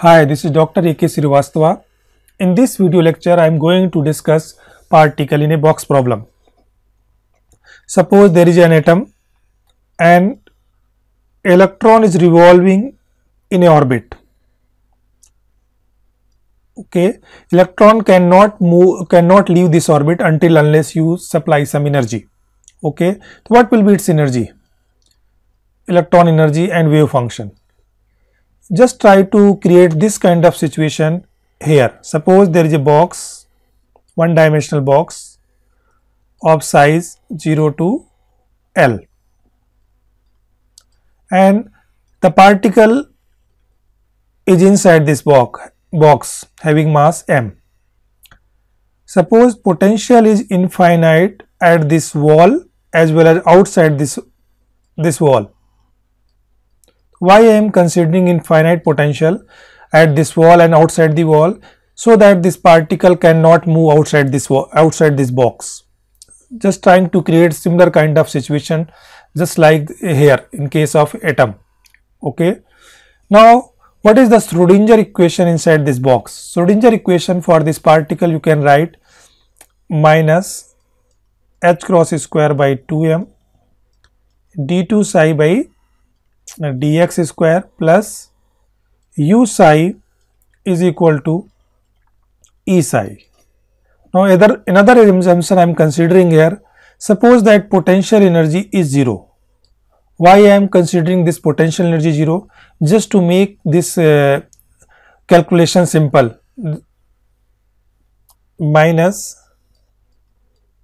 Hi, this is Dr. A.K. Srivastava. In this video lecture, I am going to discuss particle in a box problem. Suppose there is an atom and electron is revolving in a orbit. Okay, electron cannot leave this orbit unless you supply some energy. Okay, so what will be its energy? Electron energy and wave function. Just try to create this kind of situation here. Suppose there is a box, one dimensional box of size 0 to L, and the particle is inside this box having mass m. Suppose potential is infinite at this wall as well as outside this wall. Why I am considering infinite potential at this wall and outside the wall? So that this particle cannot move outside this box. Just trying to create similar kind of situation just like here in case of atom. Okay. Now what is the Schrodinger equation inside this box? Schrodinger equation for this particle you can write minus h cross square by 2m d2 psi by dx square plus u psi is equal to E psi. Now another assumption I am considering here. Suppose that potential energy is 0. Why I am considering this potential energy 0? Just to make this calculation simple. Minus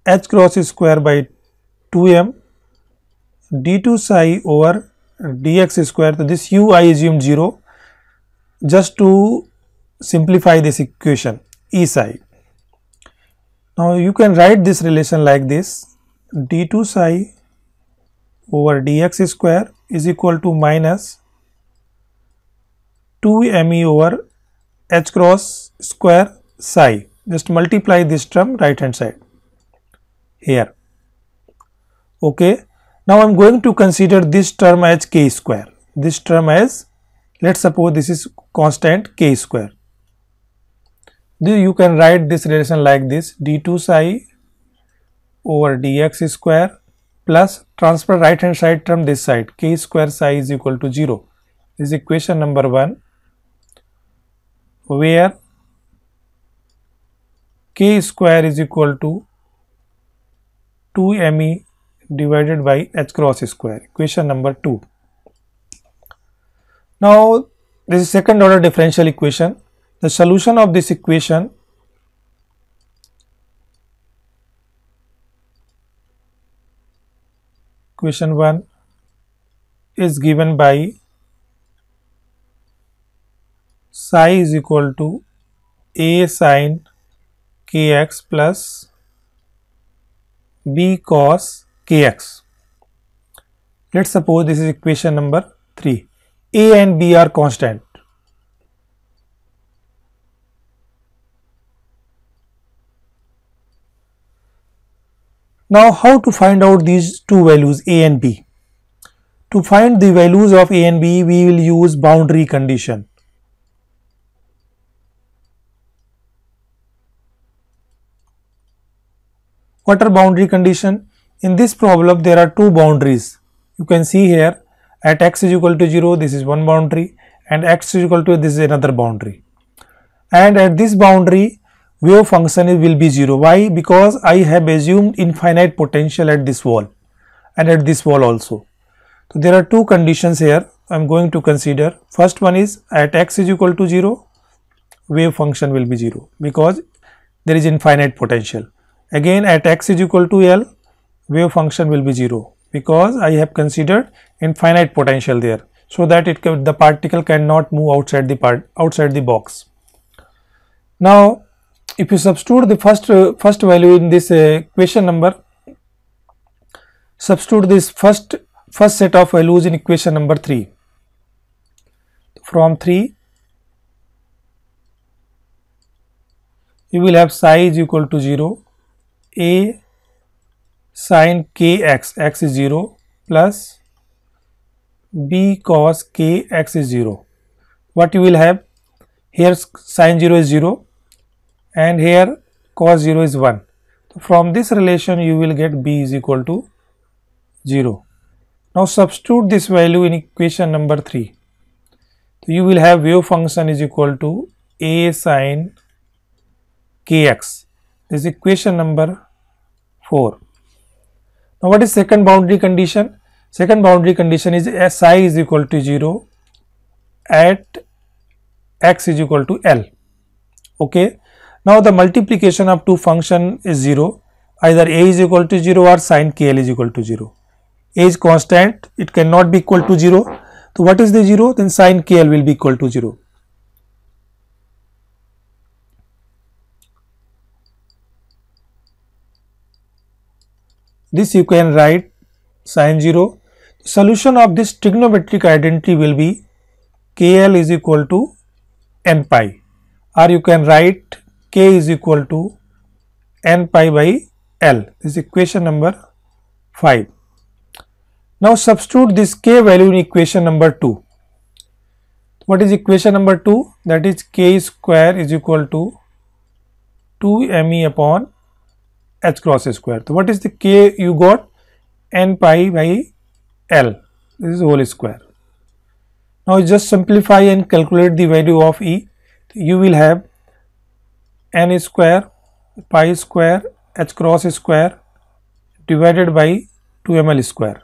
h cross square by 2m d2 psi over dx square. So this u I assume 0 just to simplify this equation E psi. Now you can write this relation like this: d2 psi over dx square is equal to minus 2me over h cross square psi. Just multiply this term right hand side here. Okay. Now I am going to consider this term as k square. This term as, let's suppose this is constant k square. You can write this relation like this: d2 psi over dx square plus transfer right hand side term this side, k square psi is equal to 0. This is equation number 1, where k square is equal to 2me divided by h cross square, equation number 2. Now this is second order differential equation. The solution of this equation equation 1 is given by psi is equal to a sin kx plus b cos kx. Let's suppose this is equation number 3. A and b are constant. Now how to find out these two values a and b? To find the values of a and b, we will use boundary condition. What are boundary condition? In this problem there are two boundaries. You can see here at x is equal to 0, this is one boundary, and x is equal to this is another boundary. And at this boundary wave function will be 0. Why? Because I have assumed infinite potential at this wall and at this wall also. So there are two conditions here I am going to consider. First one is at x is equal to 0, wave function will be 0 because there is infinite potential. Again at x is equal to L, wave function will be 0 because I have considered infinite potential there, so that the particle cannot move outside the box. Now if you substitute the first value in this equation number, substitute this first set of values in equation number 3. From 3 you will have psi is equal to 0, a sin kx, x is 0, plus b cos kx is 0. What you will have? here sin 0 is 0 and here cos 0 is 1. So from this relation you will get b is equal to 0. Now substitute this value in equation number 3. So you will have wave function is equal to a sin kx. This is equation number 4. Now what is second boundary condition? Second boundary condition is psi is equal to 0 at x is equal to L. Okay. Now the multiplication of two function is 0. Either a is equal to 0 or sin kl is equal to 0. A is constant, it cannot be equal to 0. So what is the 0? Then sin kl will be equal to 0. This you can write sin 0. Solution of this trigonometric identity will be kl is equal to n pi, or you can write k is equal to n pi by L. This is equation number 5. Now substitute this k value in equation number 2. What is equation number 2? That is k square is equal to 2me upon h cross square. So what is the k you got? N pi by L. This is whole square. Now just simplify and calculate the value of E. You will have n square pi square h cross square divided by 2ml square.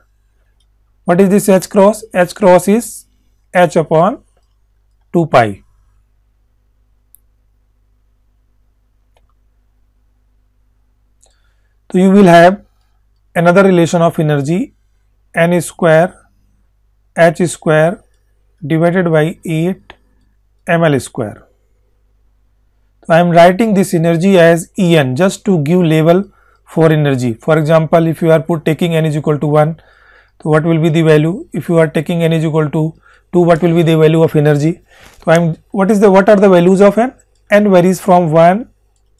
What is this h cross? H cross is h upon 2 pi. So you will have another relation of energy n square h square divided by 8 ml square. So I am writing this energy as En just to give label for energy. For example, if you are taking n is equal to 1, so what will be the value? If you are taking n is equal to 2, what will be the value of energy? So what are the values of n? N varies from 1,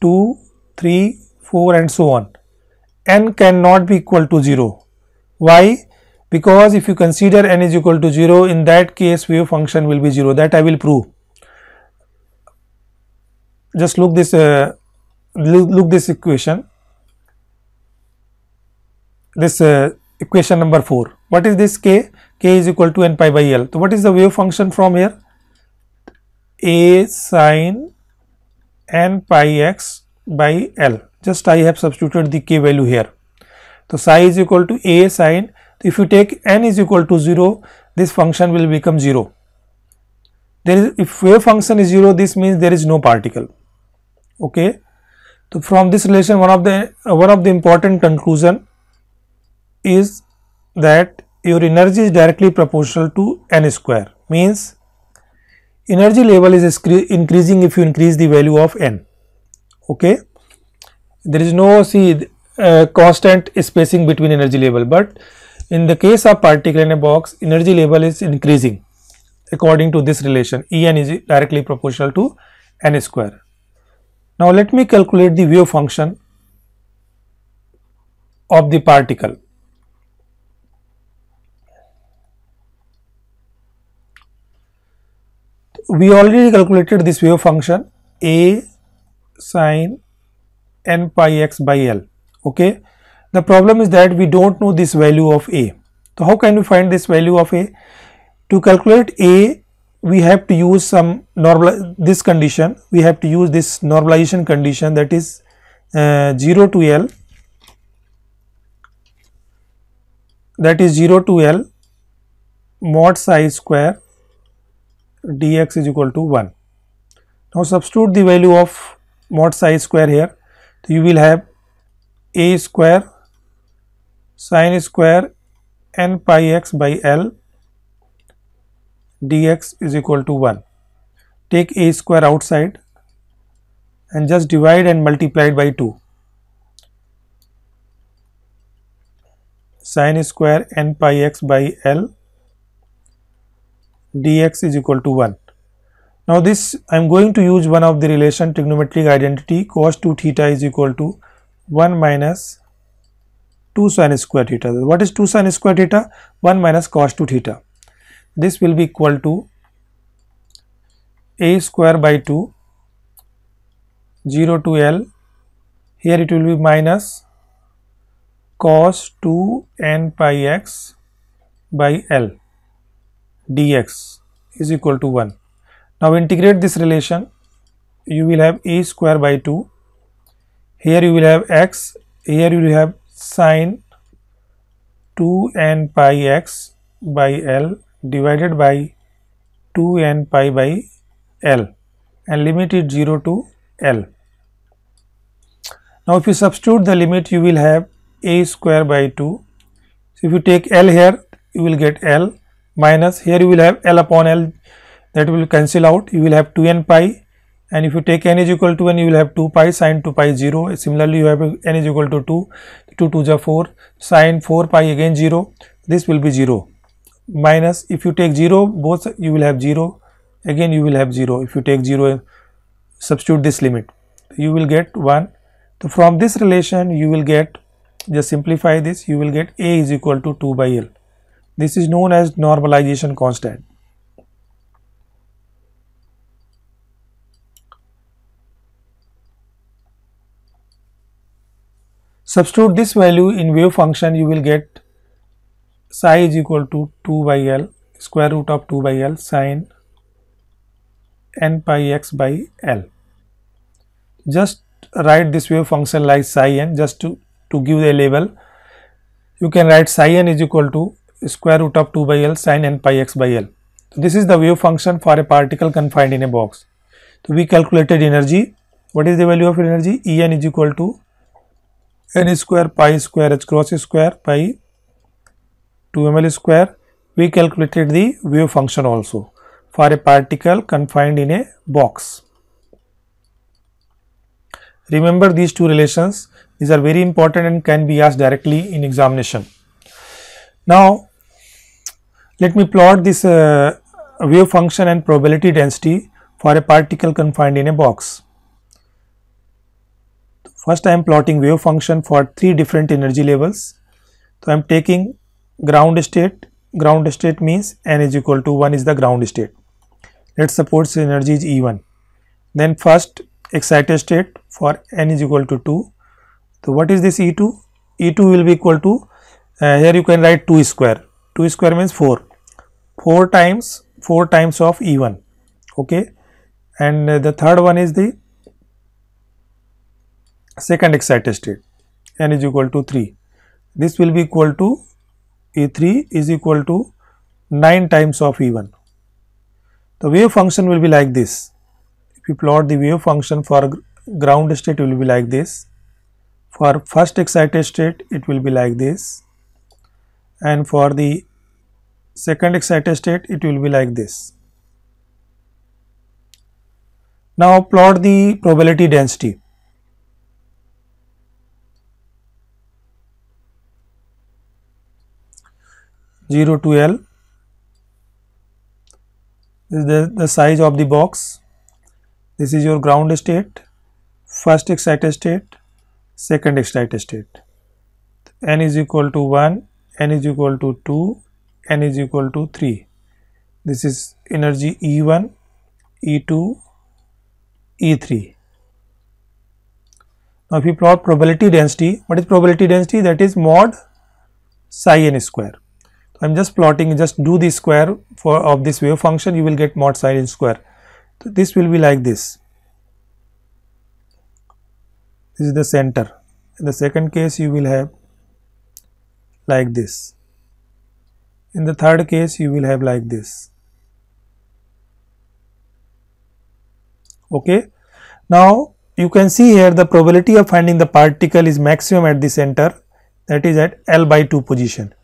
2, 3, 4 and so on. N cannot be equal to 0. Why? Because if you consider n is equal to 0, in that case wave function will be 0. That I will prove. Just look this equation. This equation number 4. What is this k? K is equal to n pi by L. So what is the wave function from here? A sin n pi x by L. Just I have substituted the k value here. So psi is equal to a sin. If you take n is equal to 0, this function will become 0. If wave function is 0, this means there is no particle. Okay. So from this relation, one of the important conclusion is that your energy is directly proportional to n square. Means energy level is increasing if you increase the value of n. Okay. There is no constant spacing between energy level, but in the case of particle in a box, energy level is increasing according to this relation. En is directly proportional to n square. Now let me calculate the wave function of the particle. We already calculated this wave function a sin n pi x by L. Okay. The problem is that we don't know this value of a. So how can we find this value of a? To calculate a, we have to use some this condition. We have to use this normalization condition, that is 0 to L. That is 0 to L mod psi square dx is equal to 1. Now substitute the value of mod psi square here. So you will have a square sin square n pi x by L dx is equal to 1. Take a square outside and just divide and multiply it by 2. Sin square n pi x by L dx is equal to 1. Now this I am going to use one of the relation trigonometric identity cos 2 theta is equal to 1 minus 2 sin square theta. What is 2 sin square theta? 1 minus cos 2 theta. This will be equal to a square by 2, 0 to L. Here it will be minus cos 2 n pi x by L dx is equal to 1. Now integrate this relation. You will have a square by 2. Here you will have x. Here you will have sine 2 n pi x by L divided by 2 n pi by L, and limit it 0 to L. Now if you substitute the limit, you will have a square by 2. So if you take L here, you will get L minus, here you will have L upon L, that will cancel out. You will have 2 n pi, and if you take n is equal to 1, you will have 2 pi, sin 2 pi 0. Similarly, you have n is equal to 2, 2 2 is 4, sin 4 pi again 0. This will be 0 minus, if you take 0, both you will have 0, again you will have 0. If you take 0, substitute this limit, you will get 1. So from this relation you will get, just simplify this, you will get a is equal to 2 by L. This is known as normalization constant. Substitute this value in wave function, you will get psi is equal to 2 by L, square root of 2 by L sin n pi x by L. Just write this wave function like psi n, just to give a label. You can write psi n is equal to square root of 2 by L sin n pi x by L. So this is the wave function for a particle confined in a box. So we calculated energy. What is the value of energy? En is equal to n square pi square h cross square pi 2 ml square. We calculated the wave function also for a particle confined in a box. Remember these two relations. These are very important and can be asked directly in examination. Now let me plot this wave function and probability density for a particle confined in a box. First I am plotting wave function for 3 different energy levels. So I am taking ground state. Ground state means n is equal to 1 is the ground state. Let's suppose energy is E1. Then first excited state for n is equal to 2. So what is this E2? E2 will be equal to, here you can write 2 square. 2 square means 4. 4 times of E1. Okay. And the third one is the second excited state, n is equal to 3. This will be equal to E3 is equal to 9 times of E1. The wave function will be like this. If you plot the wave function for ground state, it will be like this. For first excited state, it will be like this. And for the second excited state, it will be like this. Now plot the probability density. Zero to L. This is the size of the box. This is your ground state, first excited state, second excited state. N is equal to 1, n is equal to 2, n is equal to 3. This is energy E1, E2, E3. Now if you plot probability density, what is probability density? That is mod psi n square. I am just plotting, just do the square of this wave function, you will get mod psi n square. So this will be like this. This is the center. In the second case, you will have like this. In the third case, you will have like this. Okay. Now you can see here the probability of finding the particle is maximum at the center, that is at L by 2 position.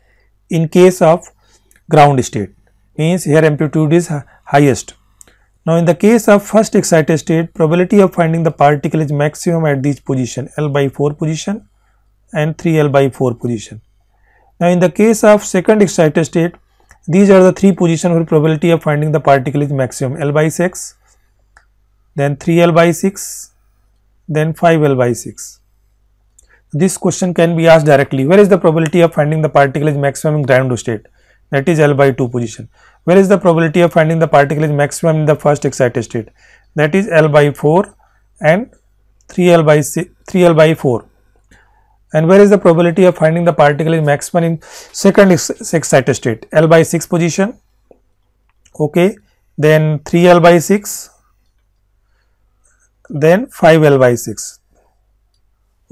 In case of ground state, means here amplitude is highest. Now in the case of first excited state, probability of finding the particle is maximum at this position, L by 4 position and 3L by 4 position. Now in the case of second excited state, these are the 3 positions where probability of finding the particle is maximum, L by 6, then 3L by 6, then 5L by 6. This question can be asked directly. Where is the probability of finding the particle is maximum in ground state? that is L by 2 position. Where is the probability of finding the particle is maximum in the first excited state? That is L by 4 and 3L by 4. And where is the probability of finding the particle is maximum in second excited state? L by 6 position. Okay, then 3L by 6, then 5L by 6.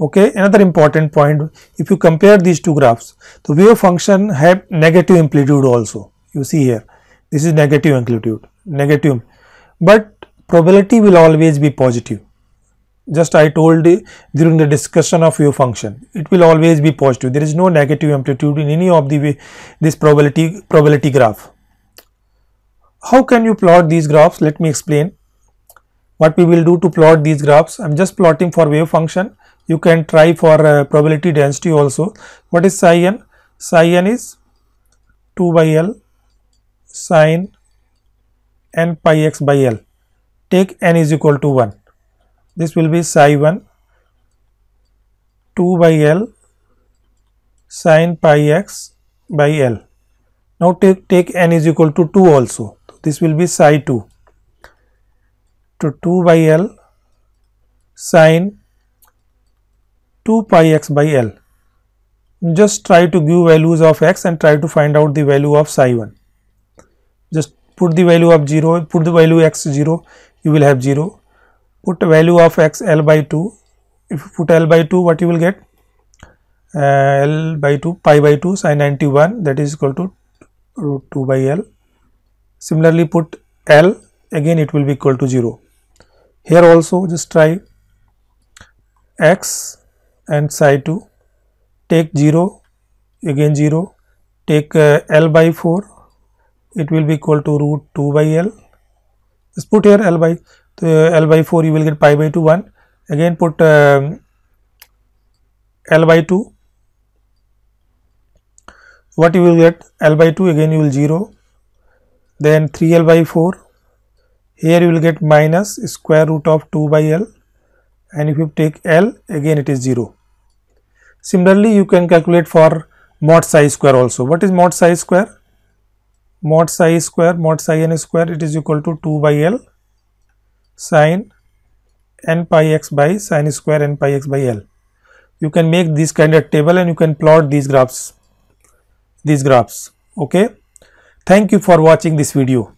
Okay, another important point, if you compare these two graphs, the wave function have negative amplitude also. You see here, this is negative amplitude, negative, but probability will always be positive. Just I told during the discussion of wave function, it will always be positive. There is no negative amplitude in any of the this probability graph. How can you plot these graphs? Let me explain what we will do to plot these graphs. I am just plotting for wave function. You can try for probability density also. What is psi n? Psi n is 2 by L sin n pi x by L. Take n is equal to 1. This will be psi 1 2 by L sin pi x by L. Now take n is equal to 2 also. This will be psi 2 to 2 by L sin 2 pi x by L. Just try to give values of x and try to find out the value of psi 1. Just put the value of 0, put the value x 0, you will have 0. Put the value of x L by 2. If you put L by 2, what you will get? L by 2, pi by 2 sin 91, that is equal to root 2 by L. Similarly, put L, again it will be equal to 0. Here also just try x and psi 2, take 0, again 0, take L by 4, it will be equal to root 2 by L. Just put here L by 4, you will get pi by 2 1, again put L by 2, what you will get? L by 2, again you will 0, then 3L by 4, here you will get minus square root of 2 by L, and if you take L, again it is 0. Similarly, you can calculate for mod psi square also. What is mod psi square? Mod psi square, mod psi n square, it is equal to 2 by L sin n pi x by sin square n pi x by L. You can make this kind of table and you can plot these graphs. Okay. Thank you for watching this video.